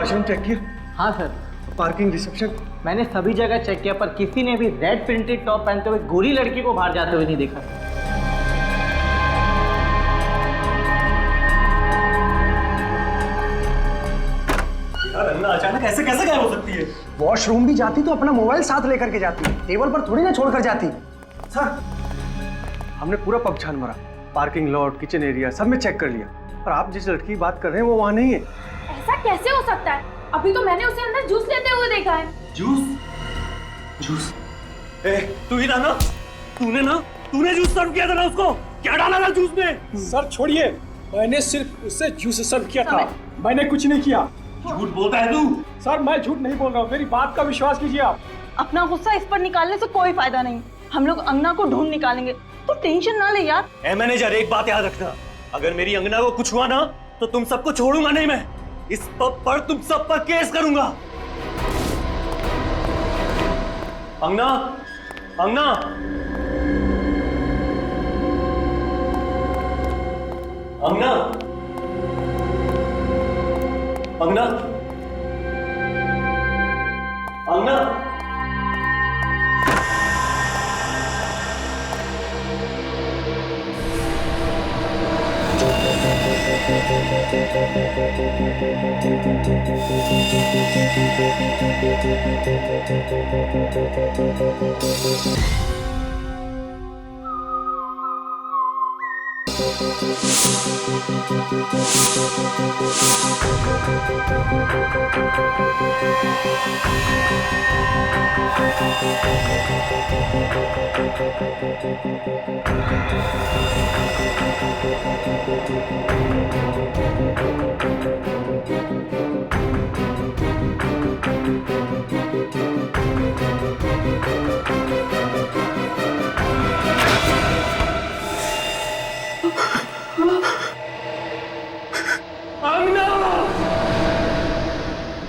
Washroom check किया? हाँ sir, parking, reception? मैंने सभी जगह चेक किया पर किसी ने भी रेड प्रिंटेड टॉप पहनते हुए गोरी लड़की को बाहर जाते हुए नहीं देखा। यार अन्ना अचानक ऐसे कैसे गायब हो सकती है? वॉशरूम भी जाती तो अपना मोबाइल साथ लेकर के जाती, टेबल पर थोड़ी ना छोड़ कर जाती। सर, हमने पूरा पब छान मारा, पार्किंग लॉट, किचन एरिया सब में चेक कर लिया, पर आप जिस लड़की की बात कर रहे हैं वो वहाँ नहीं है। ऐसा कैसे हो सकता है? अभी तो मैंने उसे अंदर जूस लेते हुए देखा है। जूस? जूस? तू ही था ना? तूने जूस सर्व किया था ना उसको? क्या डाला था जूस में? सर छोड़िए, मैंने सिर्फ उससे जूस सर्व किया था, मैंने कुछ नहीं किया। झूठ बोलता है तू? सर मैं झूठ नहीं बोल रहा हूँ, मेरी बात का विश्वास कीजिए आप। अपना गुस्सा इस पर निकालने से कोई फायदा नहीं, हम लोग अंगना को ढूंढ निकालेंगे, तो टेंशन ना ले यार। ए मैनेजर, एक बात याद रखना, अगर मेरी अंगना को कुछ हुआ ना तो तुम सबको छोड़ूंगा नहीं मैं। इस पब पर तुम सब पर केस करूंगा। अंगना, अंगना, अंगना, अंगना, अंगना।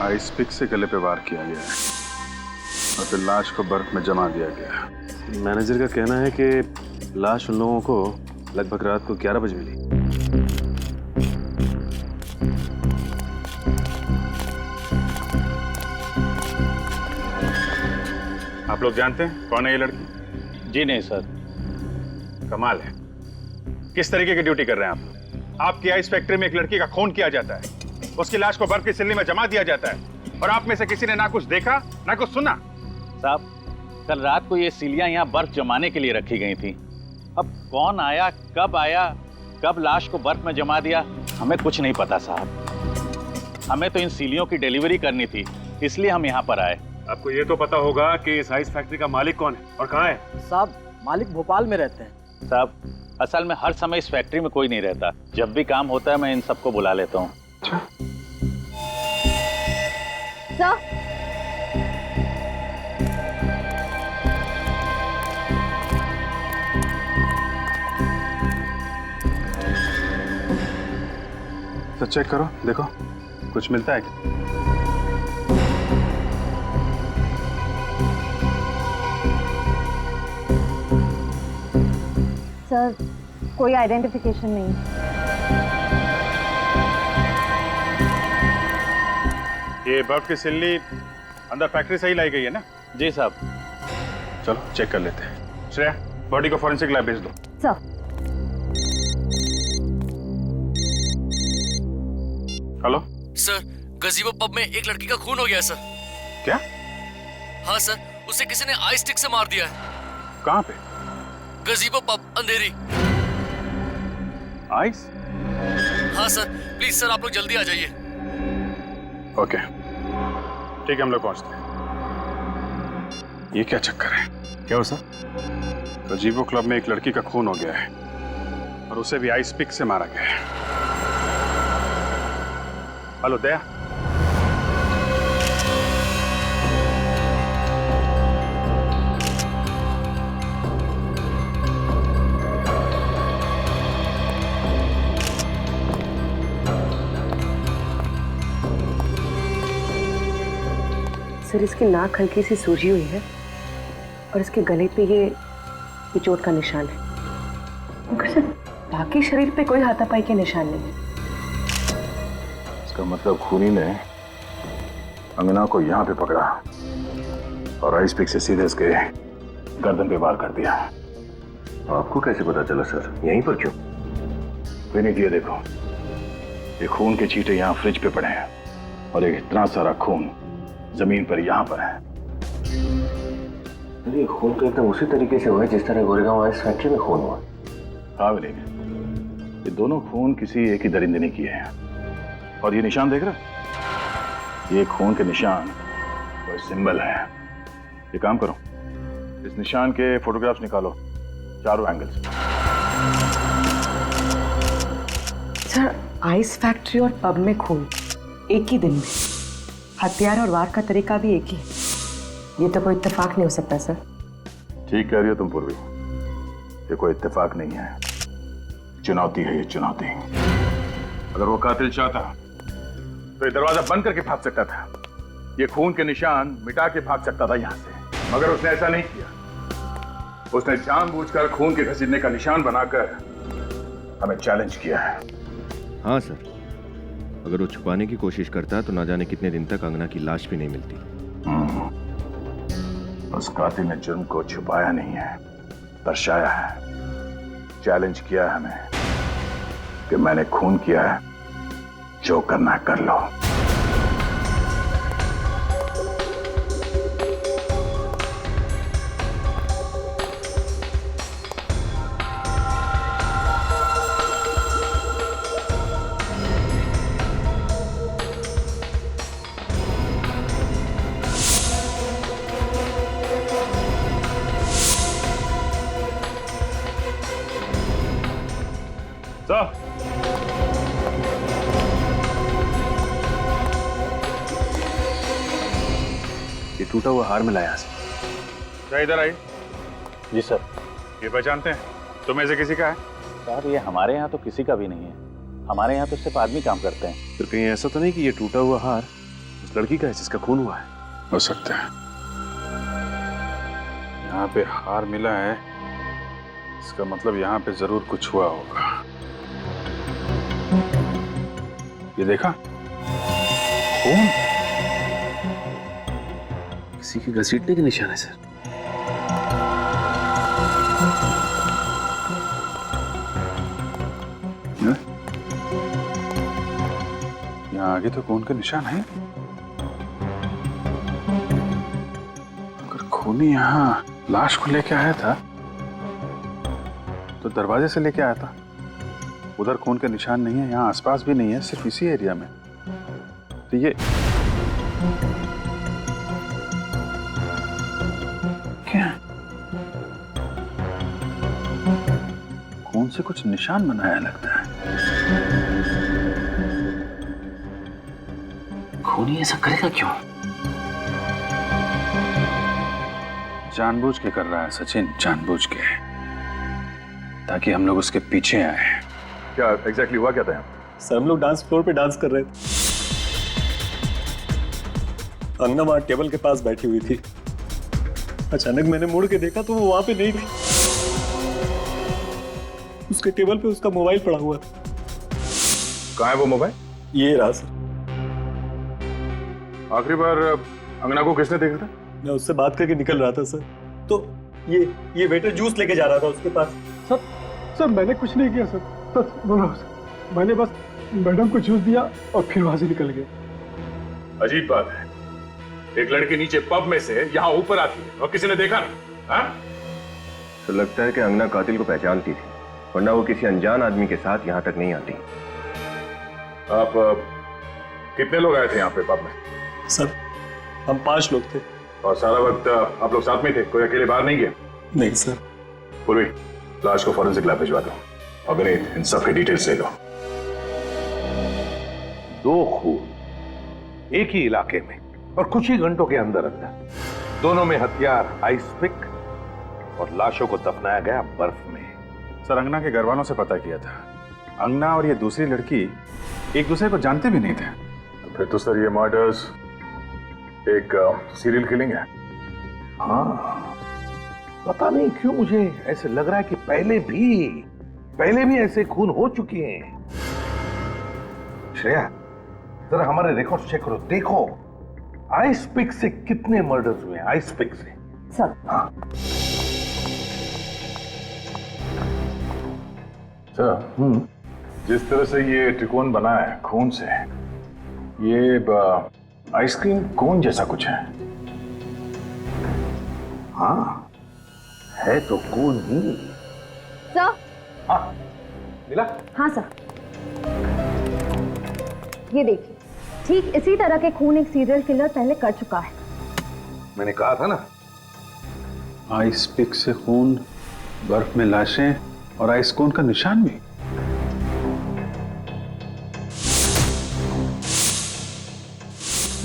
आइस पिक से गले पे वार किया गया है और फिर लाश को बर्फ में जमा दिया गया। मैनेजर का कहना है कि लाश उन लोगों को लगभग रात को 11 बजे मिली। आप लोग जानते हैं कौन है ये लड़की? जी नहीं सर। कमाल है, किस तरीके की ड्यूटी कर रहे हैं आप? आपकी आइस फैक्ट्री में एक लड़की का खून किया जाता है, उसकी लाश को बर्फ की सिल्ली में जमा दिया जाता है और आप में से किसी ने ना कुछ देखा ना कुछ सुना। साहब, कल रात को ये सिलियां यहाँ बर्फ जमाने के लिए रखी गई थी। अब कौन आया, कब लाश को बर्फ में जमा दिया, हमें कुछ नहीं पता साहब। हमें तो इन सिलियों की डिलीवरी करनी थी, इसलिए हम यहाँ पर आए। आपको ये तो पता होगा कि इस आइस फैक्ट्री का मालिक कौन है और कहाँ है? साहब, मालिक भोपाल में रहते हैं। साहब, असल में हर समय इस फैक्ट्री में कोई नहीं रहता, जब भी काम होता है मैं इन सबको बुला लेता हूँ। तो चेक करो, देखो कुछ मिलता है क्या? सर, कोई आइडेंटिफिकेशन नहीं। ये बर्फ की सिल्ली अंदर फैक्ट्री से ही लाई गई है ना? जी साहब। चलो चेक कर लेते हैं। श्रेया, बॉडी को फॉरेंसिक लैब भेज दो। सर। हेलो सर, गजीबो पब में एक लड़की का खून हो गया सर। क्या? हाँ सर, उसे किसी ने आइस स्टिक से मार दिया है। कहाँ पे? गजीबो पब, अंधेरी। आइस? हाँ सर, प्लीज सर आप लोग जल्दी आ जाइए। ओके, ठीक है, हम लोग पहुंचते हैं। ये क्या चक्कर है? क्या हो सर? गजीबो क्लब में एक लड़की का खून हो गया है और उसे भी आइस पिक से मारा गया है। हेलो दया, सर, इसकी नाक हल्की सी सूजी हुई है और इसके गले पे ये चोट का निशान है, मगर सर बाकी शरीर पे कोई हाथापाई के निशान नहीं है। इसका मतलब खूनी ने अंगना को यहां पे पकड़ा और आइस पिक से सीधे इसके गर्दन पे वार कर दिया। आपको कैसे पता चला सर? यहीं पर क्यों? विनीत, ये देखो, ये खून के छींटे यहाँ फ्रिज पे पड़े हैं और एक इतना सारा खून जमीन पर यहाँ पर है। ये खून तो एकदम उसी तरीके से हुआ है जिस तरह गोरेगांव आइस फैक्ट्री में खून हुआ। हाँ विनीत, ये दोनों खून किसी एक ही दरिंदे ने किए हैं। और ये निशान देख रहे? ये खून के निशान और सिंबल है। ये काम करो, इस निशान के फोटोग्राफ्स निकालो चारों एंगल से। सर, आइस फैक्ट्री और पब में खून एक ही दिन में, हथियार और वार का तरीका भी एक ही है। ये तो कोई इत्तेफाक नहीं हो सकता सर। ठीक कह रही हो तुम पूर्वी, ये कोई इत्तेफाक नहीं है, चुनौती है ये चुनौती। अगर वो कातिल चाहता तो ये दरवाजा बंद करके भाग सकता था, ये खून के निशान मिटा के भाग सकता था यहां से, मगर उसने ऐसा नहीं किया। उसने जानबूझकर खून के घसीटने का निशान बनाकर हमें चैलेंज किया है। हाँ सर, अगर वो छुपाने की कोशिश करता तो ना जाने कितने दिन तक अंगना की लाश भी नहीं मिलती। उस कातिल ने जुर्म को छुपाया नहीं है, दर्शाया है। चैलेंज किया है हमें कि मैंने खून किया है, जो करना है कर लो। ये टूटा हुआ हार मिलाया क्या इधर आई? जी सर। ये पहचानते हैं? तुम्हें से किसी का है? सर ये हमारे यहाँ तो किसी का भी नहीं है, हमारे यहाँ तो सिर्फ आदमी काम करते हैं। फिर कहीं ऐसा तो नहीं कि ये टूटा हुआ हार उस लड़की का है जिसका खून हुआ है? हो सकता है। यहाँ पे हार मिला है, इसका मतलब यहाँ पे जरूर कुछ हुआ होगा। ये देखा खून, किसी के घसीटने के निशान है सर। यहाँ आगे तो खून के निशान है। अगर खूनी यहाँ लाश को लेके आया था तो दरवाजे से लेके आया था। उधर खून के निशान नहीं है, यहाँ आसपास भी नहीं है, सिर्फ इसी एरिया में। तो ये क्या खून से कुछ निशान बनाया लगता है। खूनी ऐसा करेगा क्यों? जानबूझ के कर रहा है सचिन, जानबूझ के, ताकि हम लोग उसके पीछे आए। क्या एग्जैक्टली हुआ क्या था यहाँ? सर हम लोग डांस फ्लोर पे डांस कर रहे थे, अंगना वहां टेबल के पास बैठी हुई थी। अचानक मैंने मुड़ के देखा तो वो वहां पे नहीं थी। उसके टेबल पे उसका मोबाइल पड़ा हुआ था। कहाँ है वो मोबाइल? ये रहा सर। आखिरी बार अंगना को किसने देखा था? मैं उससे बात करके निकल रहा था सर, तो ये वेटर जूस लेके जा रहा था उसके पास। सर मैंने कुछ नहीं किया सर, सच बोल रहा हूं सर। मैंने बस मैडम को जूस दिया और फिर वहां से निकल गया। अजीब बात है, एक लड़की नीचे पब में से यहाँ ऊपर आती है और किसी ने देखा नहीं। हाँ? तो लगता है कि अंगना कातिल को पहचानती थी, वरना वो किसी अनजान आदमी के साथ यहाँ तक नहीं आती। आप कितने लोग आए थे यहाँ पे पब में? सर हम 5 लोग थे। और सारा वक्त आप लोग साथ में थे, कोई अकेले बाहर नहीं गया? नहीं सर। पूर्वी, लाश को फॉरेंसिक लैब भिजवा दो और विनीत इन सब की डिटेल्स ले लो। 2 खून एक ही इलाके में और कुछ ही घंटों के अंदर अंदर, दोनों में हथियार आइस पिक और लाशों को दफनाया गया बर्फ में। सर अंगना के घर वालों से पता किया था, अंगना और ये दूसरी लड़की एक दूसरे को जानते भी नहीं थे। फिर तो सर ये मर्डर्स एक सीरियल किलिंग है। हाँ, पता नहीं क्यों मुझे ऐसे लग रहा है कि पहले भी ऐसे खून हो चुके हैं। श्रेया, जरा हमारे रिकॉर्ड चेक करो, देखो आइस पिक से कितने मर्डर्स हुए हैं? आइस पिक से? सर हाँ सर, जिस तरह से ये त्रिकोण बना है खून से, ये आइसक्रीम कोन जैसा कुछ है। हाँ, है तो कोन ही। सर। हाँ मिला? हाँ सर, ये देखिए, ठीक इसी तरह के खून एक सीरियल किलर पहले कर चुका है। मैंने कहा था ना। आइस पिक से खून, बर्फ में लाशें और आइस कोन का निशान भी।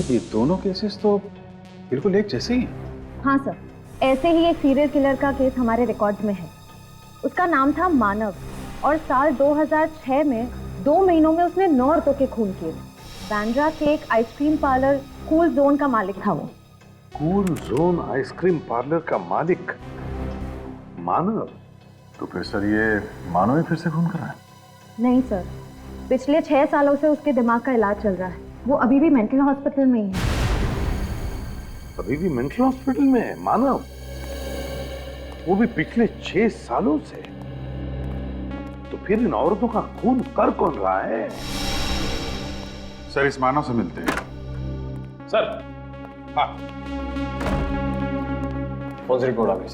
ये दोनों केसेस तो बिल्कुल एक जैसे ही हैं। हाँ सर, ऐसे ही एक सीरियल किलर का केस हमारे रिकॉर्ड में है। उसका नाम था मानव और साल 2006 में 2 महीनों में उसने 9 औरतों के खून किए। बांद्रा के एक आइसक्रीम पार्लर कूल जोन का मालिक था वो। कूल जोन आइसक्रीम पार्लर का मालिक मानव? तो फिर सर ये मानव ही फिर से खून कर रहा है? नहीं सर, पिछले 6 सालों से उसके दिमाग का इलाज चल रहा है। वो अभी भी मेंटल हॉस्पिटल में ही है। अभी भी मेंटल हॉस्पिटल में है मानव? वो भी पिछले 6 सालों से? तो फिर इन औरतों का खून कर कौन रहा है? सर इस मानव से मिलते हैं। सर। हाँ, कौन सी रिपोर्ट आ गई?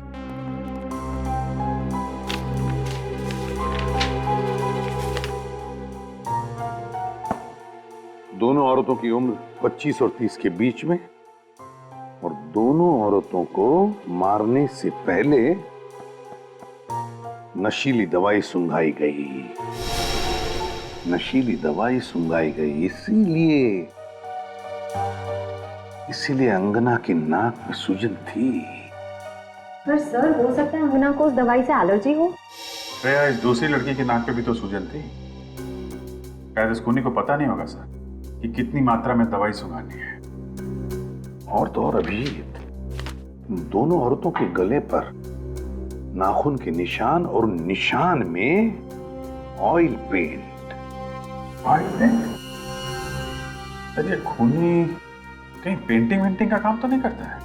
दोनों औरतों की उम्र 25 और 30 के बीच में, और दोनों औरतों को मारने से पहले नशीली दवाई सुंघाई गई। नशीली दवाई सुंघाई गई इसीलिए अंगना की नाक में सूजन थी। पर सर, हो सकता है अंगना को उस दवाई से एलर्जी हो। भैया इस दूसरी लड़की की नाक पे भी तो सूजन थी। शायद इस खूनी को पता नहीं होगा सर कि कितनी मात्रा में दवाई सुंघानी है। और तो और अभिजीत, दोनों औरतों के गले पर नाखून के निशान और निशान में oil paint. Oil paint? Sir ये खूनी कहीं पेंटिंग वेंटिंग का काम तो नहीं करता है?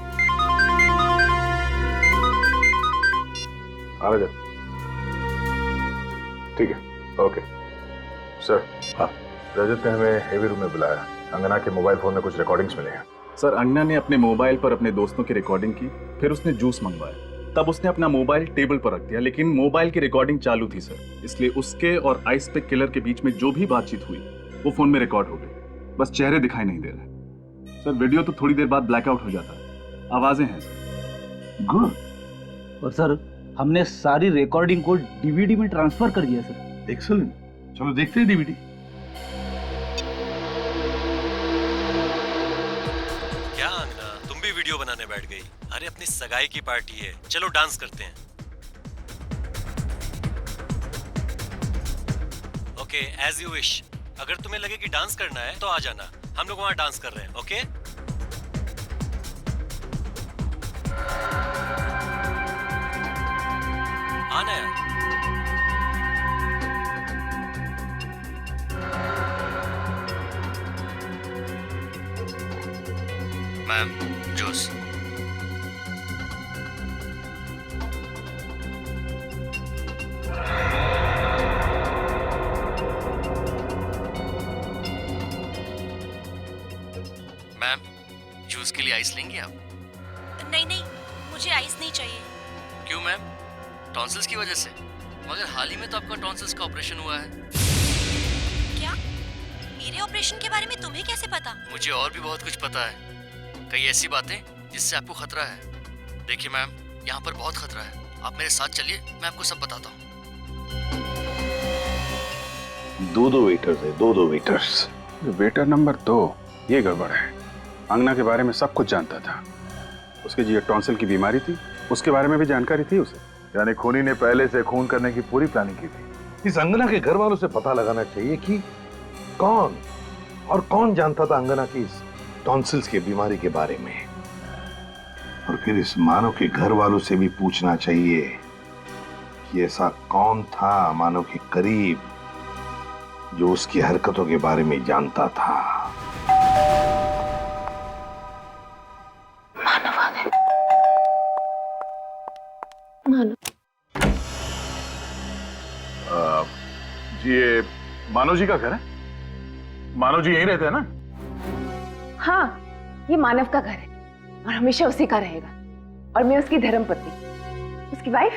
आ जा। ठीक है, ओके सर। हाँ, रजत ने हमें हेवी रूम में बुलाया। अंगना के मोबाइल फोन में कुछ रिकॉर्डिंग्स मिले हैं। सर, अंगना ने अपने मोबाइल पर अपने दोस्तों की रिकॉर्डिंग की, फिर उसने जूस मंगवाया, तब उसने अपना मोबाइल टेबल पर रख दिया, लेकिन मोबाइल की रिकॉर्डिंग चालू थी सर, इसलिए उसके और आइस पिक किलर के बीच में जो भी बातचीत हुई वो फोन में रिकॉर्ड हो गई। बस चेहरे दिखाई नहीं दे रहे सर। वीडियो तो थोड़ी देर बाद ब्लैकआउट हो जाता है, आवाजें हैं सर। गुड। और सर, हमने सारी रिकॉर्डिंग को डीवीडी में ट्रांसफर कर दिया सर। एक्सीलेंट, चलो देखते हैं डीवीडी। क्या अंगना, तुम भी वीडियो बनाने बैठ गई? अरे अपनी सगाई की पार्टी है, चलो डांस करते हैं। Okay, as you wish. अगर तुम्हें लगे कि डांस करना है तो आ जाना, हम लोग वहां डांस कर रहे हैं। ओके आना यार। Ma'am, juice. मैम, जूस के लिए आइस लेंगे आप? नहीं नहीं, मुझे आइस नहीं चाहिए। क्यों मैम? टॉन्सिल्स की वजह से? मगर हाल ही में तो आपका टॉन्सिल्स का ऑपरेशन हुआ है। क्या? मेरे ऑपरेशन के बारे में तुम्हें कैसे पता? मुझे और भी बहुत कुछ पता है, कई ऐसी बातें जिससे आपको खतरा है। देखिए मैम, यहाँ पर बहुत खतरा है, आप मेरे साथ चलिए, मैं आपको सब बताता हूँ। दो वेटर्स है, दो वेटर्स। वेटर नंबर 2 ये गड़बड़ है। अंगना के बारे में सब कुछ जानता था, उसके जी टॉन्सिल की बीमारी थी, उसके बारे में भी जानकारी थी उसे। यानी खूनी ने पहले से खून करने की पूरी प्लानिंग की थी। इस अंगना के घर वालों से पता लगाना चाहिए कि कौन जानता था अंगना की इस टॉन्सिल्स की बीमारी के बारे में, और फिर इस मानव के घर वालों से भी पूछना चाहिए कि ऐसा कौन था मानव के करीब जो उसकी हरकतों के बारे में जानता था। ये मानव जी का घर है? मानव जी यहीं रहते हैं ना? हाँ, ये मानव का घर है और हमेशा उसी का रहेगा। और मैं उसकी धर्मपत्नी, उसकी वाइफ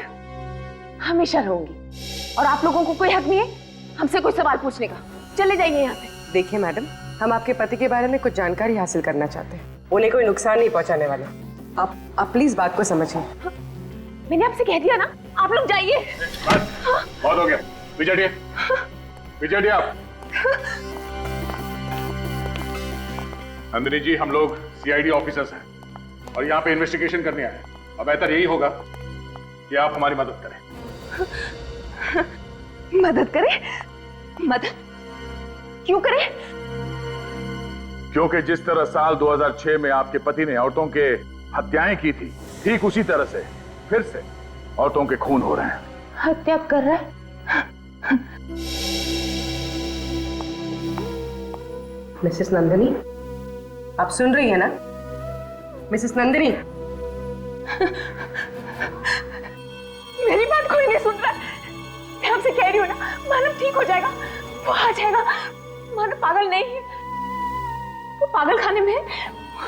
हमेशा रहूंगी। और आप लोगों को कोई हक नहीं है हमसे कोई सवाल पूछने का। चले जाइए यहाँ से। देखिए मैडम, हम आपके पति के बारे में कुछ जानकारी हासिल करना चाहते हैं। उन्हें कोई नुकसान नहीं पहुंचाने वाले। आप प्लीज बात को समझिए। मैंने आपसे कह दिया ना, आप लोग जाइए। बहुत हो गया, विजय विजय आप। नंदिनी जी, हम लोग सीआईडी ऑफिसर्स हैं और यहाँ पे इन्वेस्टिगेशन करने आए हैं। अब बेहतर यही होगा कि आप हमारी मदद करें। मदद करें? मदद क्यों करें? क्योंकि जिस तरह साल 2006 में आपके पति ने औरतों के हत्याएं की थी, ठीक उसी तरह से फिर से औरतों के खून हो रहे हैं। हत्या कर रहा है? मिसेस नंदिनी, आप सुन रही है ना? मिसेस नंदिनी, मेरी बात कोई नहीं सुन रहा। मैं आपसे कह रही हूँ ना, मानव ठीक हो जाएगा, वो आ जाएगा। मानव पागल नहीं है, वो पागल खाने में है।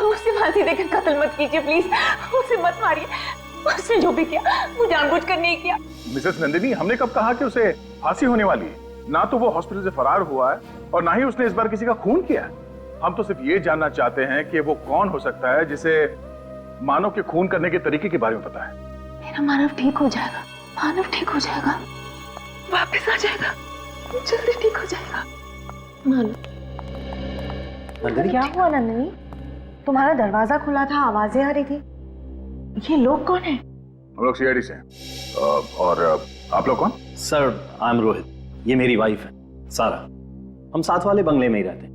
उसे फांसी देकर कत्ल मत कीजिए प्लीज, उसे मत मारिए। उसने जो भी किया वो जानबूझकर नहीं किया। मिसेस नंदिनी, हमने कब कहा कि उसे फांसी होने वाली है? ना तो वो हॉस्पिटल से फरार हुआ है और ना ही उसने इस बार किसी का खून किया है। हम तो सिर्फ ये जानना चाहते हैं कि वो कौन हो सकता है जिसे मानव के खून करने के तरीके के बारे में पता है। मेरा मानव ठीक हो जाएगा, मानव ठीक हो जाएगा, वापस आ जाएगा, जल्दी ठीक हो जाएगा। मानव। क्या हुआ नंदिनी? तुम्हारा दरवाजा खुला था, आवाजें आ रही थी। ये लोग कौन है? हम लोग सीआईडी से हैं। और आप लोग कौन? सर, आई एम रोहित, ये मेरी वाइफ है सारा। हम साथ वाले बंगले में ही रहते हैं।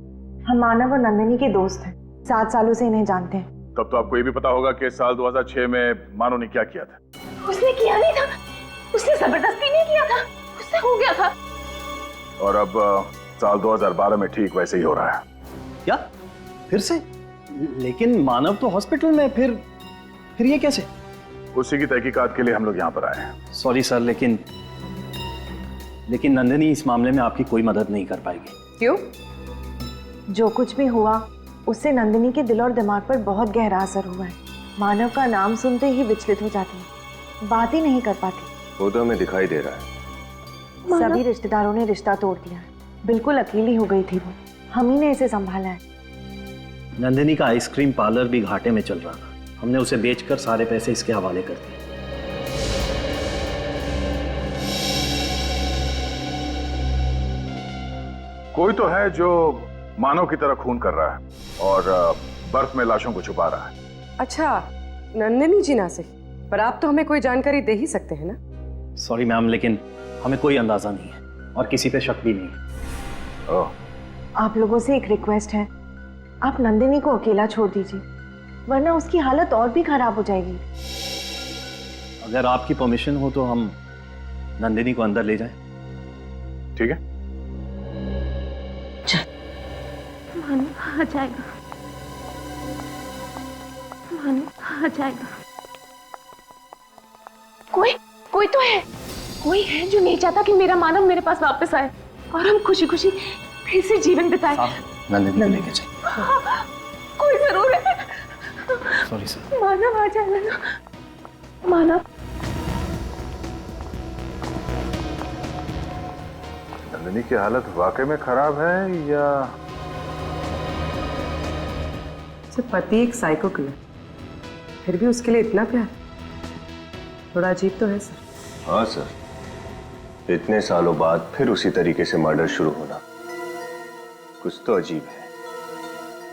हम मानव और नंदिनी के दोस्त हैं, 7 सालों से इन्हें जानते हैं। तब तो आपको ये भी पता होगा कि साल 2006 में मानव ने क्या किया था। उसने किया नहीं था, उसने जबरदस्ती नहीं किया था, उससे हो गया था। और अब साल 2012 में ठीक वैसे ही हो रहा है। क्या? फिर से? लेकिन मानव तो हॉस्पिटल में, फिर ये कैसे? उसी की तहकीकात के लिए हम लोग यहाँ पर आए हैं। सॉरी सर, लेकिन नंदिनी इस मामले में आपकी कोई मदद नहीं कर पाएगी। क्यों? जो कुछ भी हुआ उससे नंदिनी के दिल और दिमाग पर बहुत गहरा असर हुआ है। मानव का नाम सुनते ही विचलित हो जाती है, बात ही नहीं कर पाती। वो तो हमें दिखाई दे रहा है। सभी रिश्तेदारों ने रिश्ता तोड़ दिया है। बिल्कुल अकेली हो गई थी वो, हम ही ने इसे संभाला है। नंदिनी का आइसक्रीम पार्लर भी घाटे में चल रहा था, हमने उसे बेचकर सारे पैसे इसके हवाले कर दिए। कोई तो है जो मानव की तरह खून कर रहा है और बर्फ में लाशों को छुपा रहा है। अच्छा, नंदिनी जी ना सही, पर आप तो हमें कोई जानकारी दे ही सकते हैं ना? सॉरी मैम, लेकिन हमें कोई अंदाजा नहीं है और किसी पे शक भी नहीं है। आप लोगों से एक रिक्वेस्ट है, आप नंदिनी को अकेला छोड़ दीजिए, वरना उसकी हालत और भी खराब हो जाएगी। अगर आपकी परमिशन हो तो हम नंदिनी को अंदर ले जाएं। ठीक है। मानव आ जाएगा, मानव आ जाएगा। कोई तो है, कोई है जो नहीं चाहता कि मेरा मानव मेरे पास वापस आए और हम खुशी खुशी फिर से जीवन बिताए। नंदिनी को लेके जाइए। कोई जरूर है। Sorry sir. मानव आ जाएगा ना, मानव। नंदिनी की हालत वाकई में खराब है या पति एक साइको किलर, फिर भी उसके लिए इतना प्यार? थोड़ा अजीब तो है सर। हाँ सर, इतने सालों बाद फिर उसी तरीके से मर्डर शुरू होना कुछ तो अजीब है।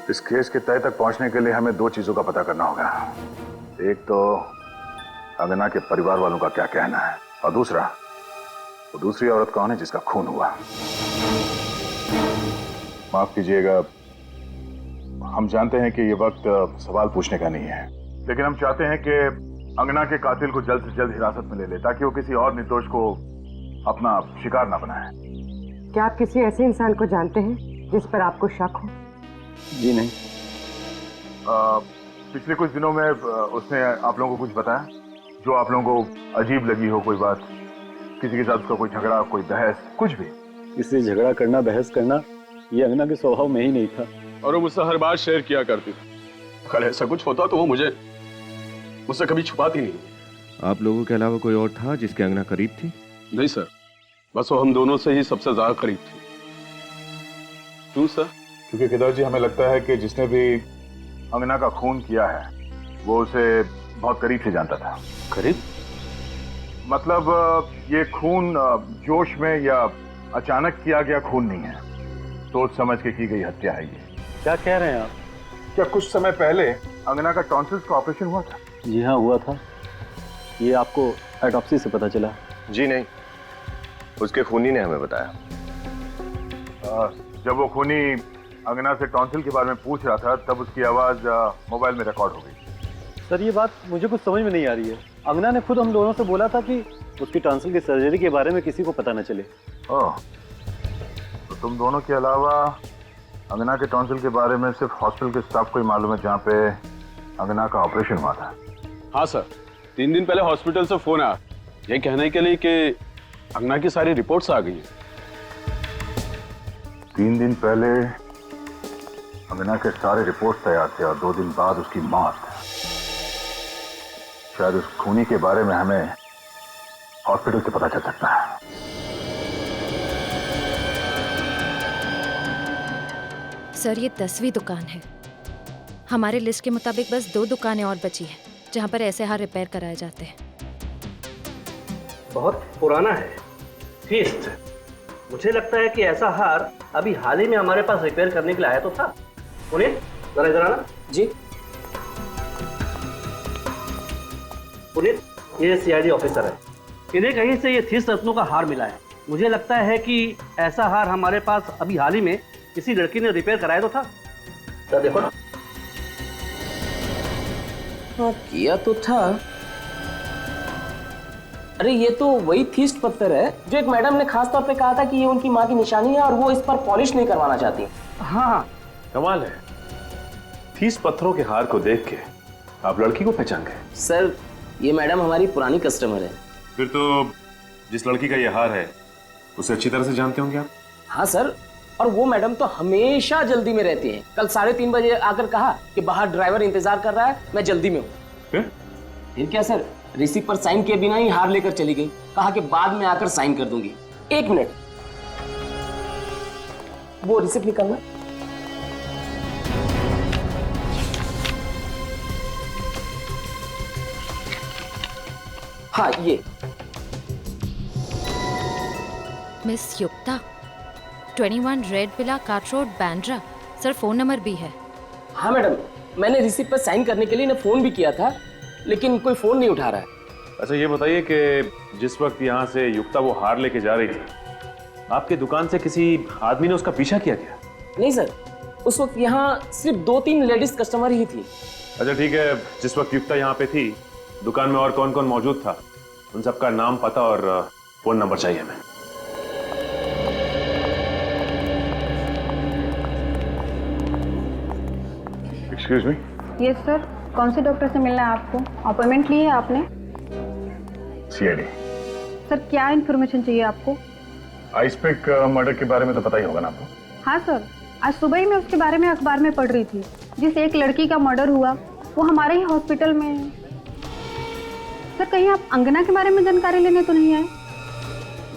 इस केस के तय तक पहुंचने के लिए हमें 2 चीजों का पता करना होगा। एक तो अंगना के परिवार वालों का क्या कहना है और दूसरा वो दूसरी औरत कौन है जिसका खून हुआ। माफ कीजिएगा, हम जानते हैं कि ये वक्त सवाल पूछने का नहीं है, लेकिन हम चाहते हैं कि अंगना के कातिल को जल्द से जल्द हिरासत में ले ले ताकि वो किसी और निर्दोष को अपना शिकार ना बनाए। क्या आप किसी ऐसे इंसान को जानते हैं जिस पर आपको शक हो? जी नहीं। पिछले कुछ दिनों में उसने आप लोगों को कुछ बताया जो आप लोगों को अजीब लगी हो? कोई बात, किसी के साथ उसका कोई झगड़ा, कोई बहस, कुछ भी? इससे झगड़ा करना, बहस करना ये अंगना के स्वभाव में ही नहीं था। और वो मुझसे हर बात शेयर किया करती थी। अगर ऐसा कुछ होता तो वो मुझसे कभी छुपाती नहीं। आप लोगों के अलावा कोई और था जिसके अंगना करीब थी? नहीं सर, बस वो हम दोनों से ही सबसे ज्यादा करीब थी। क्यों सर? क्योंकि केदार जी, हमें लगता है कि जिसने भी अंगना का खून किया है वो उसे बहुत करीब से जानता था। करीब मतलब ये खून जोश में या अचानक किया गया खून नहीं है, सोच समझ के की गई हत्या है ये। क्या कह रहे हैं आप? क्या कुछ समय पहले अंगना का टॉन्सिल्स का ऑपरेशन हुआ था? जी हाँ, हुआ था। ये आपको ऑटोप्सी से पता चला? जी नहीं, उसके खूनी ने हमें बताया। जब वो खूनी अंगना से टॉन्सिल के बारे में पूछ रहा था तब उसकी आवाज मोबाइल में रिकॉर्ड हो गई। सर ये बात मुझे कुछ समझ में नहीं आ रही है। अंगना ने खुद हम दोनों से बोला था कि उसकी टॉन्सिल की सर्जरी के बारे में किसी को पता न चले। ओह, तो तुम दोनों के अलावा अंगना के टॉन्सिल के बारे में सिर्फ हॉस्पिटल के स्टाफ को ही मालूम है जहाँ पे अंगना का ऑपरेशन हुआ था? हाँ सर, 3 दिन पहले हॉस्पिटल से फोन आया ये कहने के लिए कि अंगना की सारी रिपोर्ट्स आ गई हैं। 3 दिन पहले अंगना के सारे रिपोर्ट तैयार थे और 2 दिन बाद उसकी मौत। शायद उस खूनी के बारे में हमें हॉस्पिटल से पता चल सकता है। सर ये 10वीं दुकान है। हमारे लिस्ट के मुताबिक बस 2 दुकानें और बची हैं जहां पर ऐसे हार रिपेयर कराए जाते हैं। बहुत पुराना है, फीस्ट। मुझे लगता है कि ऐसा हार अभी हाल ही में हमारे पास रिपेयर करने के लिए आया तो था। पुनीत, जरा इधर आना। जी पुनीत, ये सीआईडी ऑफिसर है। इन्हें कहीं से ये 30 रत्नों का हार मिला है। मुझे लगता है कि ऐसा हार हमारे पास अभी हाल ही में किसी लड़की ने रिपेयर कराया तो था। तो देखो ना। हाँ, किया तो था। अरे ये तो वही थीस्ट पत्थर है जो एक मैडम ने खास तौर पे कहा था कि ये उनकी माँ की निशानी है और वो इस पर पॉलिश नहीं करवाना चाहती। हाँ, कमाल है, थीस्ट पत्थरों के हार को देख के आप लड़की को पहचान गए? सर ये मैडम हमारी पुरानी कस्टमर है। फिर तो जिस लड़की का ये हार है उसे अच्छी तरह से जानते होंगे आप? हाँ सर, और वो मैडम तो हमेशा जल्दी में रहती है। कल 3:30 बजे आकर कहा कि बाहर ड्राइवर इंतजार कर रहा है, मैं जल्दी में हूँ। फिर क्या सर, रिसिप्ट पर साइन किए बिना ही हार लेकर चली गई। कहा कि बाद में आकर साइन कर दूंगी। 1 मिनट, वो रिसिप्ट निकालना। हाँ ये मिस युक्ता, 21 red villa cart road, Bandra. Sir phone number भी है। हाँ मैडम, मैंने रिसिप्ट पर साइन करने के लिए इन्हें फोन भी किया था लेकिन कोई फोन नहीं उठा रहा है। अच्छा ये बताइए कि जिस वक्त यहाँ से युक्ता वो हार लेके जा रही थी, आपके दुकान से किसी आदमी ने उसका पीछा किया क्या? नहीं सर, उस वक्त यहाँ सिर्फ 2-3 लेडीज कस्टमर ही थी। अच्छा ठीक है, जिस वक्त युक्ता यहाँ पे थी दुकान में और कौन कौन मौजूद था, उन सबका नाम, पता और फोन नंबर चाहिए हमें। Excuse me. यस सर, कौन से डॉक्टर से मिलना है आपको? अपॉइंटमेंट ली है आपने? सीआईडी। सर क्या इन्फॉर्मेशन चाहिए आपको? आइसपिक मर्डर के बारे में तो पता ही होगा ना आपको? हाँ सर, आज सुबह ही मैं उसके बारे में अखबार में पढ़ रही थी। जिस एक लड़की का मर्डर हुआ वो हमारे ही हॉस्पिटल में है। सर कहीं आप अंगना के बारे में जानकारी लेने तो नहीं आए?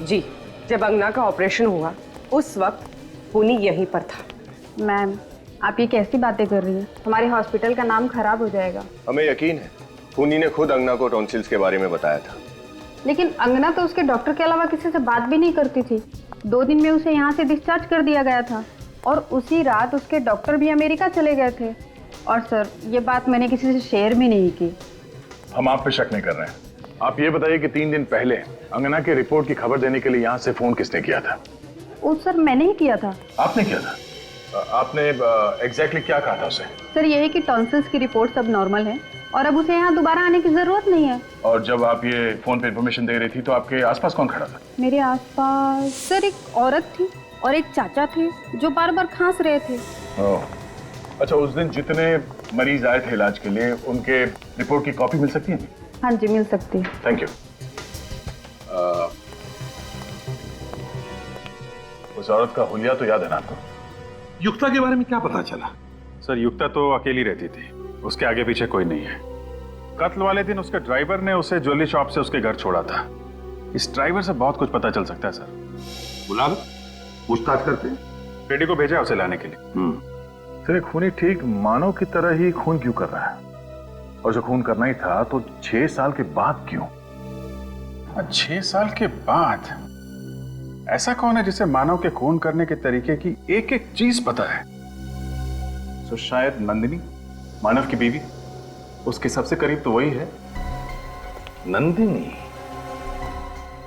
जी, जब अंगना का ऑपरेशन हुआ उस वक्त पुनी यहीं पर था। मैम आप ये कैसी बातें कर रही हैं? हमारे हॉस्पिटल का नाम खराब हो जाएगा। हमें यकीन है खूनी ने खुद अंगना को टॉन्सिल्स के बारे में बताया था। लेकिन अंगना तो उसके डॉक्टर के अलावा किसी से बात भी नहीं करती थी। 2 दिन में उसे यहाँ से डिस्चार्ज कर दिया गया था और उसी रात उसके डॉक्टर भी अमेरिका चले गए थे। और सर ये बात मैंने किसी से शेयर भी नहीं की। हम आप पे शक नहीं कर रहे हैं। आप ये बताइए कि 3 दिन पहले अंगना की रिपोर्ट की खबर देने के लिए यहाँ से फोन किसने किया था? वो सर मैंने ही किया था। आपने किया था? आपने एग्जैक्टली क्या कहा था उसे? सर यही कि टॉन्सिल्स की रिपोर्ट सब नॉर्मल है और अब उसे यहाँ दोबारा आने की जरूरत नहीं है। और जब आप ये फोन पे इन्फॉर्मेशन दे रही थी तो आपके आसपास कौन खड़ा था? मेरे आसपास सर एक औरत थी और एक चाचा थे जो बार बार खांस रहे थे। अच्छा, उस दिन जितने मरीज आए थे इलाज के लिए उनके रिपोर्ट की कॉपी मिल सकती है? हाँ जी मिल सकती है। Thank you. उस औरत का हुलिया तो याद है ना आपको? युक्ता के बारे में क्या पता चला? सर युक्ता तो अकेली रहती थी, उसके आगे पीछे कोई नहीं है। कत्ल वाले दिन उसके ड्राइवर ने उसे ज्वेलरी शॉप से उसके घर छोड़ा था। इस ड्राइवर से बहुत कुछ पता चल सकता है सर। बुला लो, पूछताछ करते हैं। बेटी को भेजा उसे लाने के लिए। सर खूनी ठीक मानव की तरह ही खून क्यों कर रहा है? और जो खून करना ही था तो 6 साल के बाद क्यों? 6 साल के बाद? ऐसा कौन है जिसे मानव के खून करने के तरीके की एक एक चीज पता है? तो शायद नंदिनी, मानव की बीवी, उसके सबसे करीब तो वही है। नंदिनी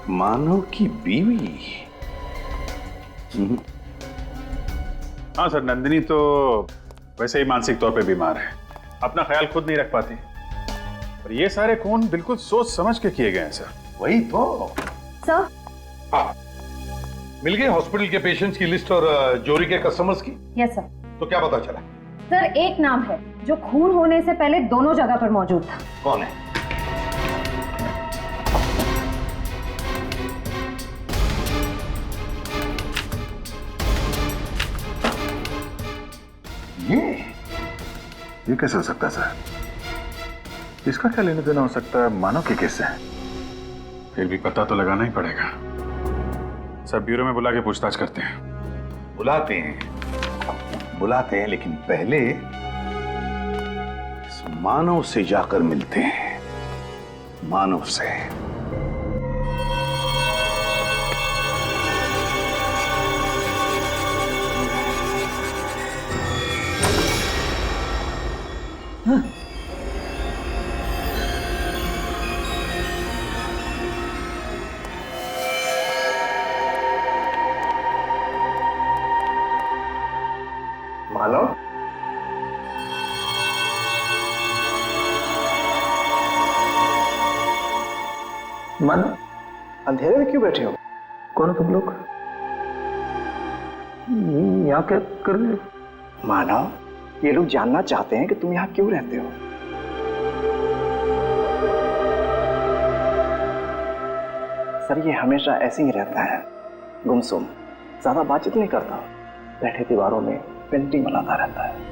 मानव की बीवी? हाँ सर, नंदिनी तो वैसे ही मानसिक तौर पे बीमार है, अपना ख्याल खुद नहीं रख पाती। पर ये सारे खून बिल्कुल सोच समझ के किए गए हैं सर। वही तो सर। हाँ, मिल गए हॉस्पिटल के पेशेंट्स की लिस्ट और जोरी के कस्टमर्स की? Yes sir. तो क्या पता चला? सर एक नाम है जो खून होने से पहले दोनों जगह पर मौजूद था। कौन है? ये कैसे हो सकता है सर? इसका क्या लेना देना हो सकता है मानव के केस से? फिर भी पता तो लगाना ही पड़ेगा सर। ब्यूरो में बुला के पूछताछ करते हैं। बुलाते हैं, लेकिन पहले इस मानव से जाकर मिलते हैं। मानव से। मानव, मानव, अंधेरे में क्यों बैठे हो? कौन हो तुम लोग? यहाँ क्या कर रहे हो? मानव, ये लोग जानना चाहते हैं कि तुम यहाँ क्यों रहते हो। सर ये हमेशा ऐसे ही रहता है, गुमसुम, ज्यादा बातचीत नहीं करता, बैठे दीवारों में पेंटिंग बनाता रहता है।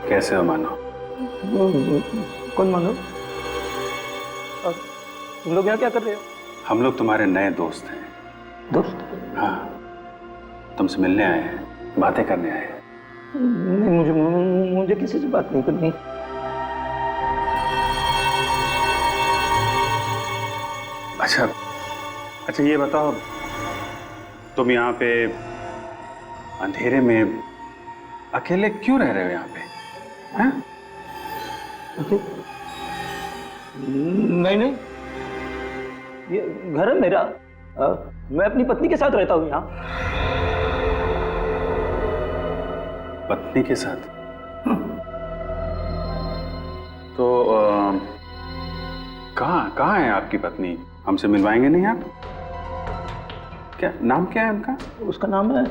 कैसे हो मानव? कौन मानव? तुम लोग यहाँ क्या कर रहे हो? हम लोग तुम्हारे नए दोस्त हैं। दोस्त? हाँ, तुमसे मिलने आए हैं, बातें करने आए हैं। नहीं, मुझे किसी से बात नहीं करनी। अच्छा ये बताओ, तुम यहाँ पे अंधेरे में अकेले क्यों रह रहे हो यहाँ पे? हाँ? नहीं, ये घर है मेरा। मैं अपनी पत्नी के साथ रहता हूँ यहाँ। पत्नी के साथ? तो कहाँ है आपकी पत्नी? हमसे मिलवाएंगे नहीं आप? क्या नाम क्या है उनका? उसका नाम है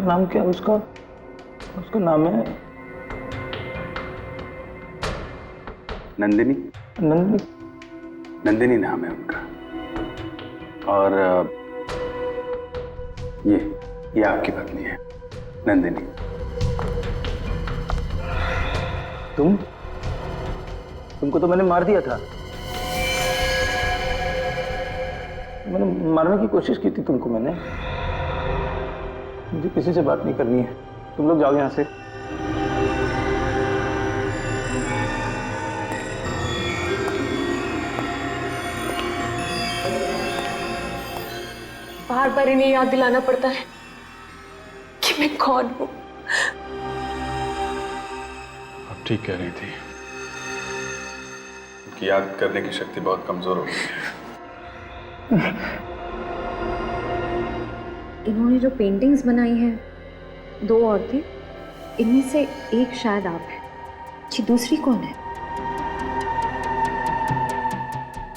नाम क्या उसका? उसका नाम है नंदिनी। नंदिनी? नंदिनी नाम है उनका। और ये आपकी पत्नी है नंदिनी। तुमको तो मैंने मार दिया था। मैंने मारने की कोशिश की थी तुमको मैंने। मुझे किसी से बात नहीं करनी है, तुम लोग जाओ यहाँ से। बार बार इन्हें याद दिलाना पड़ता है कि मैं कौन हूं। अब ठीक कह रही थी, उनकी याद करने की शक्ति बहुत कमजोर हो गई है। इन्होंने जो पेंटिंग्स बनाई हैं 2 औरतें, इनमें से एक शायद आप हैं। जी दूसरी कौन है?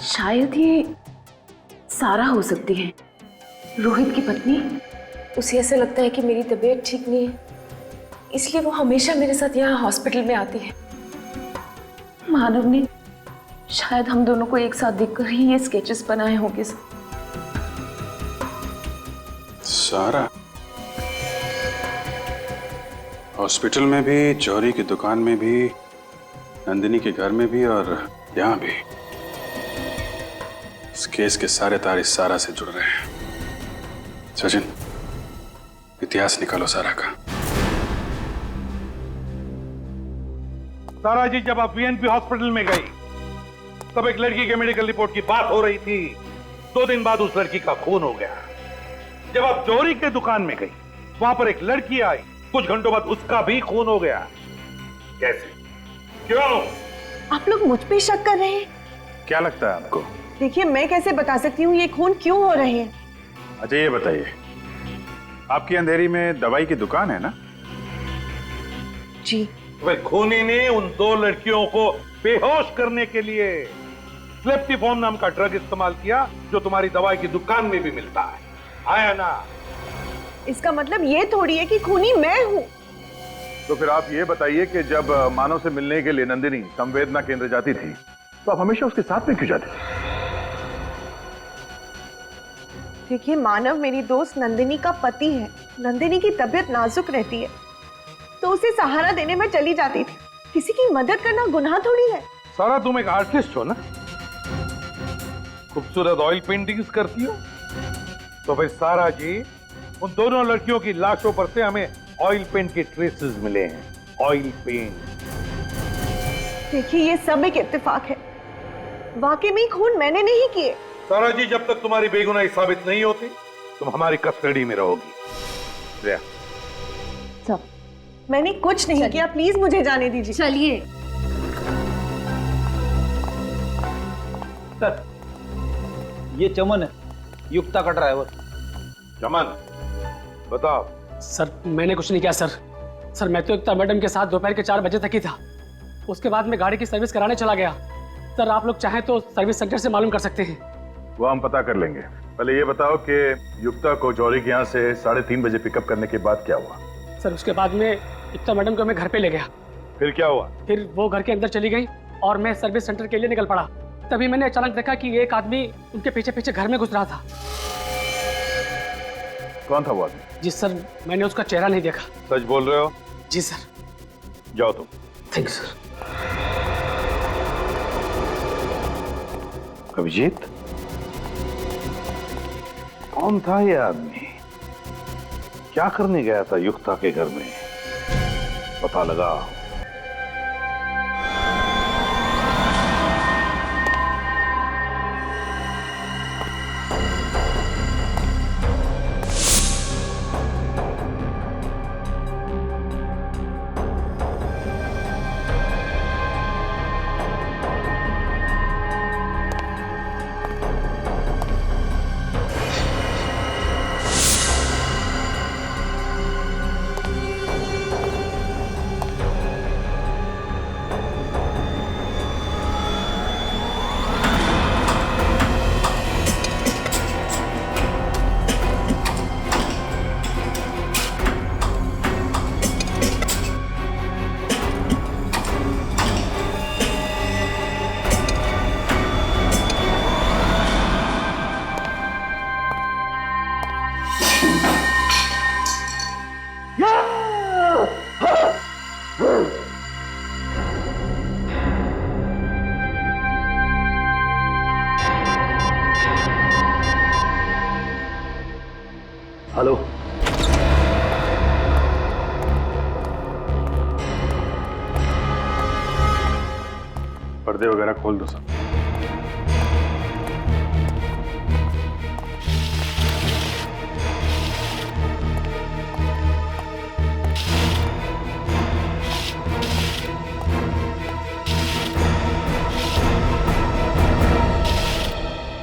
शायद ये सारा हो सकती है, रोहित की पत्नी। उसे ऐसा लगता है कि मेरी तबीयत ठीक नहीं है, इसलिए वो हमेशा मेरे साथ यहाँ हॉस्पिटल में आती है। मानव ने शायद हम दोनों को एक साथ देखकर ही ये स्केचेस बनाए होंगे। सारा हॉस्पिटल में भी, जौहरी की दुकान में भी, नंदिनी के घर में भी और यहाँ भी। इस केस के सारे तार इस सारा से जुड़ रहे हैं। सचिन, इतिहास निकालो सारा का। सारा जी, जब आप वीएनपी हॉस्पिटल में गई तब एक लड़की के मेडिकल रिपोर्ट की बात हो रही थी। 2 दिन बाद उस लड़की का खून हो गया। जब आप जौहरी के दुकान में गई, वहां पर एक लड़की आई, कुछ घंटों बाद उसका भी खून हो गया। कैसे? क्यों? आप लोग मुझ पे शक कर रहे हैं? क्या लगता है आपको? देखिए, मैं कैसे बता सकती हूँ ये खून क्यों हो रहे हैं। अच्छा ये बताइए, आपकी अंधेरी में दवाई की दुकान है ना? जी। वह खूनी ने उन 2 लड़कियों को बेहोश करने के लिए स्लेप्टिफॉर्म नाम का ड्रग इस्तेमाल किया, जो तुम्हारी दवाई की दुकान में भी मिलता है। आया ना? इसका मतलब ये थोड़ी है कि खूनी मैं हूँ। तो फिर आप ये बताइए कि जब मानव से मिलने के लिए नंदिनी संवेदना केंद्र जाती थी, तो आप हमेशा उसके साथ में क्यों जाती थी? देखिए, मानव मेरी दोस्त नंदिनी का पति है। नंदिनी की तबीयत नाजुक रहती है, तो उसे सहारा देने में चली जाती थी। किसी की मदद करना गुनाह थोड़ी है। सारा, तुम एक आर्टिस्ट हो ना? खूबसूरत ऑयल पेंटिंग्स करती हो। तो फिर सारा जी, उन दोनों लड़कियों की लाशों पर से हमें ऑयल पेंट के ट्रेसेस मिले हैं। Oil paint. देखिए, ये सब एक इत्तेफाक है। वाकई में खून मैंने नहीं किए। सारा जी, जब तक तुम्हारी बेगुनाही साबित नहीं होती, तुम हमारी कस्टडी में रहोगी। सब मैंने कुछ नहीं किया, प्लीज मुझे जाने दीजिए। चलिए। सर, ये चमन है, युक्ता का ड्राइवर। चमन, बताओ। सर, मैंने कुछ नहीं किया सर। सर, मैं तो युक्ता मैडम के साथ दोपहर के 4 बजे तक ही था। उसके बाद मैं गाड़ी की सर्विस कराने चला गया। सर, आप लोग चाहें तो सर्विस सेंटर से मालूम कर सकते हैं। वो हम पता कर लेंगे। पहले ये बताओ कि युक्ता को जौहरी के यहाँ से 3:30 बजे पिकअप करने के बाद क्या हुआ? सर, उसके बाद में युक्ता मैडम को मैं घर पे ले गया। फिर क्या हुआ? फिर वो घर के अंदर चली गई और मैं सर्विस सेंटर के लिए निकल पड़ा। तभी मैंने अचानक देखा कि एक आदमी उनके पीछे पीछे घर में घुस रहा था। कौन था वो आदमी? जी सर, मैंने उसका चेहरा नहीं देखा। सच बोल रहे हो? जी सर। जाओ तुम। Thank you sir. अभिजीत, कौन था ये आदमी? क्या करने गया था युक्ता के घर में? पता लगा। हेलो। पर्दे वगैरह खोल दो सब।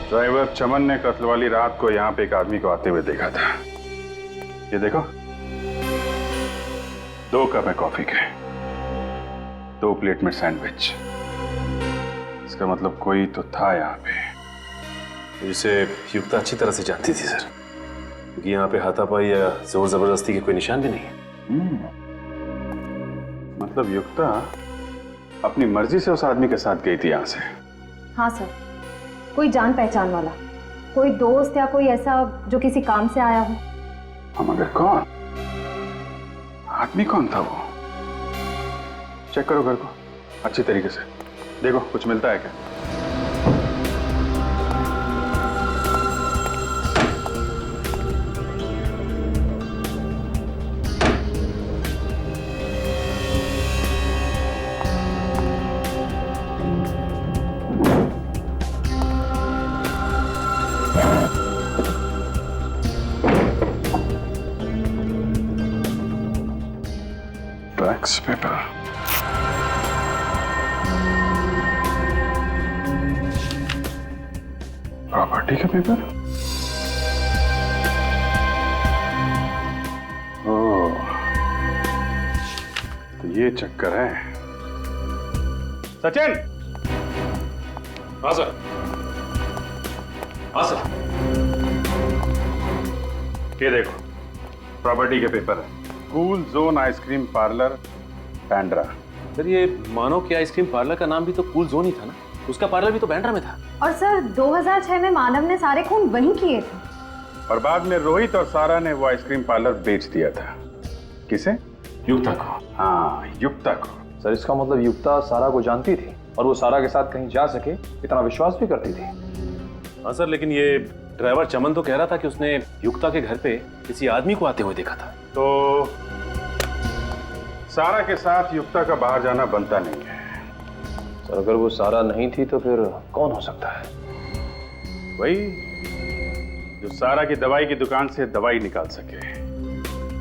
ड्राइवर चमन ने कत्ल वाली रात को यहाँ पे एक आदमी को आते हुए देखा था। ये देखो, 2 कप है कॉफी के, 2 प्लेट में सैंडविच। इसका मतलब कोई तो था यहाँ पे। इसे युक्ता अच्छी तरह से जानती थी सर, क्योंकि यहाँ पे हाथापाई या जोर जबरदस्ती के कोई निशान भी नहीं है। मतलब युक्ता अपनी मर्जी से उस आदमी के साथ गई थी यहाँ से? हाँ सर, कोई जान पहचान वाला, कोई दोस्त या कोई ऐसा जो किसी काम से आया हो। हम मगर कौन? आदमी कौन था वो? चेक करो घर को अच्छी तरीके से, देखो कुछ मिलता है क्या। टैक्स पेपर, प्रॉपर्टी का पेपर। ओह, तो ये चक्कर है। सचिन! हाँ सर। हाँ सर। ये देखो, प्रॉपर्टी के पेपर है। Cool zone ice cream parlour, Bandra. Sir ये मानव के आइसक्रीम पार्लर का नाम भी तो कूल जोन ही था ना, उसका पार्लर भी तो बैंड्रा में था। और सर 2006 में मानव ने सारे खून वहीं किए थे। और बाद में रोहित और सारा ने वो आइसक्रीम पार्लर बेच दिया था। किसे? युक्ता को। हाँ, युक्ता को। सर इसका मतलब युक्ता सारा को जानती थी और वो सारा के साथ कहीं जा सके इतना विश्वास भी करती थी। हाँ सर, लेकिन ये ड्राइवर चमन तो कह रहा था कि उसने युक्ता के घर पे किसी आदमी को आते हुए देखा था। तो सारा के साथ युक्ता का बाहर जाना बनता नहीं है। सर अगर वो सारा नहीं थी तो फिर कौन हो सकता है? वही जो सारा की दवाई की दुकान से दवाई निकाल सके,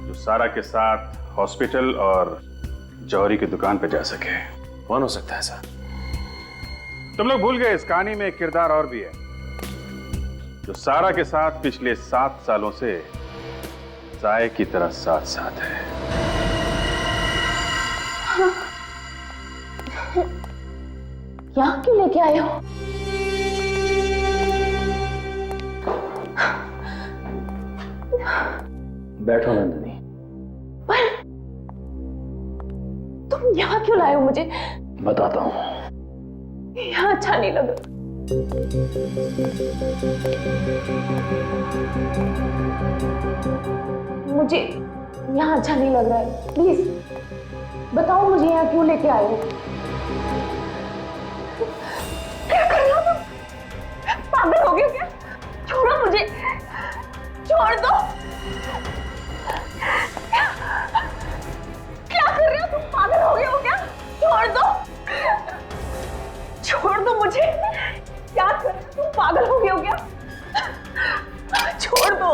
जो सारा के साथ हॉस्पिटल और जौहरी की दुकान पे जा सके। कौन हो सकता है सर? तुम लोग भूल गए, इस कहानी में एक किरदार और भी है जो सारा के साथ पिछले 7 सालों से साए की तरह साथ साथ है। यहाँ क्यों लेके आए हो? बैठो नंदिनी। पर तुम यहाँ क्यों लाए हो मुझे? बताता हूँ। यहाँ अच्छा नहीं लगा। मुझे यहाँ अच्छा नहीं लग रहा है, प्लीज बताओ मुझे यहाँ क्यों लेके आए हो? क्या कर रहे हो तुम? पागल हो गए हो क्या? छोड़ो मुझे, छोड़ दो। क्या कर रहे हो तुम? पागल हो गए हो क्या? छोड़ दो, छोड़ दो मुझे। क्या कर रहे हो तुम? पागल हो गए हो क्या? छोड़ दो,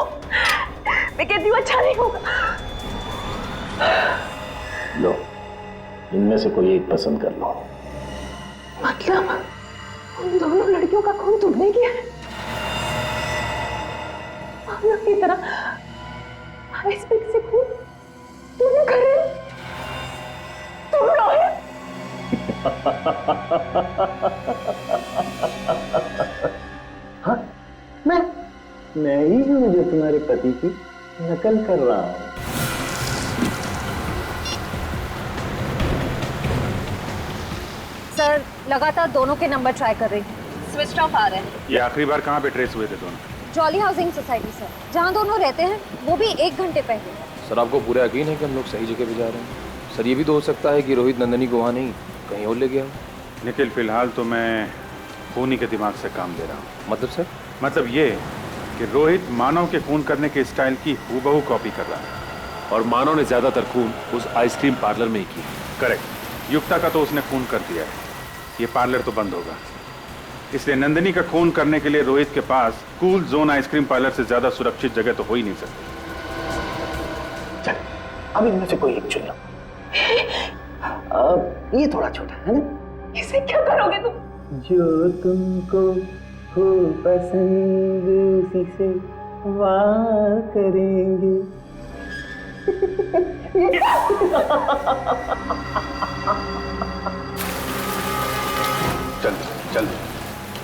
मैं कहती हूँ अच्छा नहीं होगा। लो, इनमें से कोई एक पसंद कर लो। मतलब उन दोनों लड़कियों का खून तुमने किया है? पागल की तरह आइसपिक से खून तुमने कर रहे हो? तुम रोहित? हाँ, मैं ही हूँ जो तुम्हारे पति की नकल कर रहा हूँ। सर लगातार दोनों के नंबर ट्राई कर रही हूँ, स्विच ऑफ आ रहे हैं। ये आखिरी बार कहाँ पे ट्रेस हुए थे दोनों? जॉली हाउसिंग सोसाइटी सर, जहाँ दोनों रहते हैं, वो भी 1 घंटे पहले। सर आपको पूरा यकीन है कि हम लोग सही जगह पे जा रहे हैं? सर ये भी तो हो सकता है कि रोहित नंदनी को वहाँ नहीं कहीं और ले गया हो। निखिल, फिलहाल तो मैं खूनी के दिमाग से काम दे रहा हूँ। मतलब सर? मतलब ये कि रोहित मानव के खून करने के स्टाइल की हूबहू कॉपी कर रहा है। और मानव ने ज्यादातर खून उस आइसक्रीम पार्लर में ही की। करेक्ट। युक्ता का तो उसने खून कर दिया है, ये पार्लर तो बंद होगा। इसलिए नंदिनी का खून करने के लिए रोहित के पास कूल जोन आइसक्रीम पार्लर से ज्यादा सुरक्षित जगह तो हो ही नहीं सकती। चल, अब इनमें से कोई एक चुन लो। ये थोड़ा छोटा है ना? इसे क्या करोगे तुम? जो तुमको हो पसंद उसी से वार करेंगे। जल्दी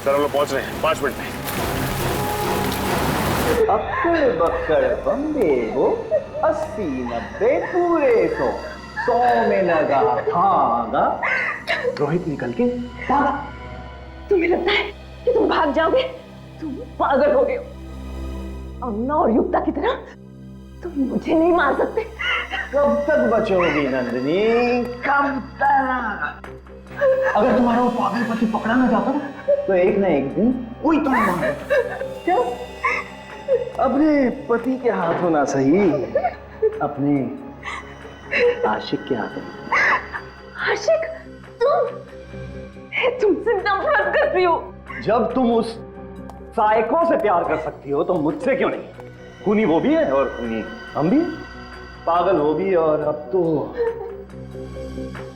सर, हम लोग पहुंच रहे हैं 5 मिनट में। अक्कड़ बक्कड़ बम्बे हो, 80 90 पूरे 100 में लगा धागा। रोहित निकल के भागा। तुम्हें लगता है कि तुम भाग जाओगे? तुम पागल हो गए हो। अन्ना और युक्ता की तरह तुम मुझे नहीं मार सकते। कब तक बचोगी नंदिनी, कब तक? अगर तुम्हारा वो पागल पति पकड़ा ना जाता तो एक ना एक दिन कोई तो मारे। क्या? अपने पति के हाथों ना सही, अपने आशिक के हाथों। आशिक? तुमसे नफरत करती हो। जब तुम उस साइको से प्यार कर सकती हो तो मुझसे क्यों नहीं? खूनी वो भी है और खूनी हम भी, पागल वो भी, और अब तो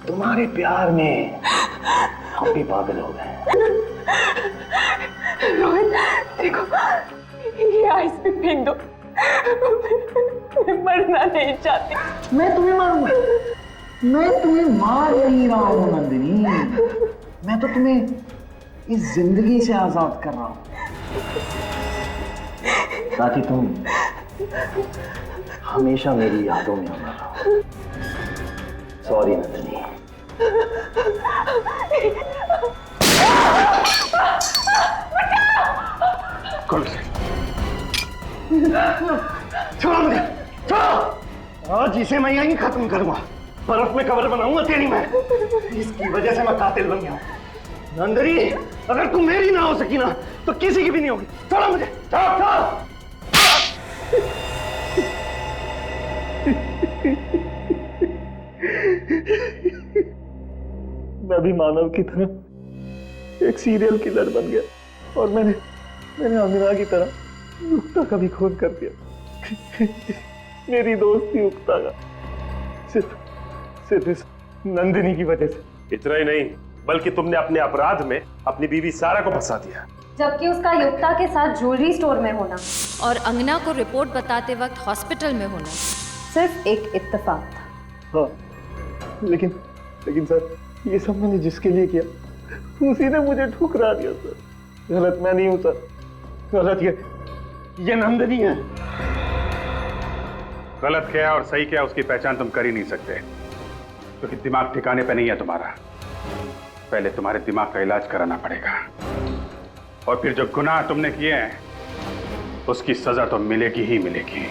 तुम्हारे प्यार में हम भी पागल हो गए। रोहित देखो, ये आइस पे फेंक दो। मैं मरना नहीं चाहती। मैं तुम्हें मारूंगा? मैं तुम्हें मार नहीं रहा हूं नंदिनी, मैं तो तुम्हें इस जिंदगी से आजाद कर रहा हूं ताकि तुम हमेशा मेरी यादों में अमर रहो। सॉरी नंदिनी। कौन से? छोड़ो मुझे, छोड़ो। आज इसे मैं यहीं खत्म करूंगा। बर्फ में कब्र बनाऊंगा तेरी मैं। इसकी वजह से मैं कातिल बन गया हूं। नंदरी, अगर तुम मेरी ना हो सकी ना तो किसी की भी नहीं होगी। छोड़ो मुझे, छोड़ो, छोड़ो। मैं भी मानव की तरह एक सीरियल किलर बन गया और मैंने अमीरा की तरह युक्ता का भी खून कर दिया। मेरी दोस्ती युक्ता का सिर्फ इस नंदिनी की वजह से। इतना ही नहीं, बल्कि तुमने अपने अपराध में अपनी बीवी सारा को फंसा दिया, जबकि उसका युक्ता के साथ ज्वेलरी स्टोर में होना और अंगना को रिपोर्ट बताते वक्त हॉस्पिटल में होना सिर्फ एक इत्तेफाक था। हाँ, लेकिन सर, ये सब मैंने जिसके लिए किया उसी ने मुझे ठुकरा दिया सर। गलत मैं नहीं हूं सर, गलत ये नंदिनी है। गलत क्या और सही क्या उसकी पहचान तुम कर ही नहीं सकते, क्योंकि दिमाग ठिकाने पे नहीं है तुम्हारा। पहले तुम्हारे दिमाग का इलाज कराना पड़ेगा, और फिर जो गुनाह तुमने किए हैं उसकी सजा तो मिलेगी ही मिलेगी।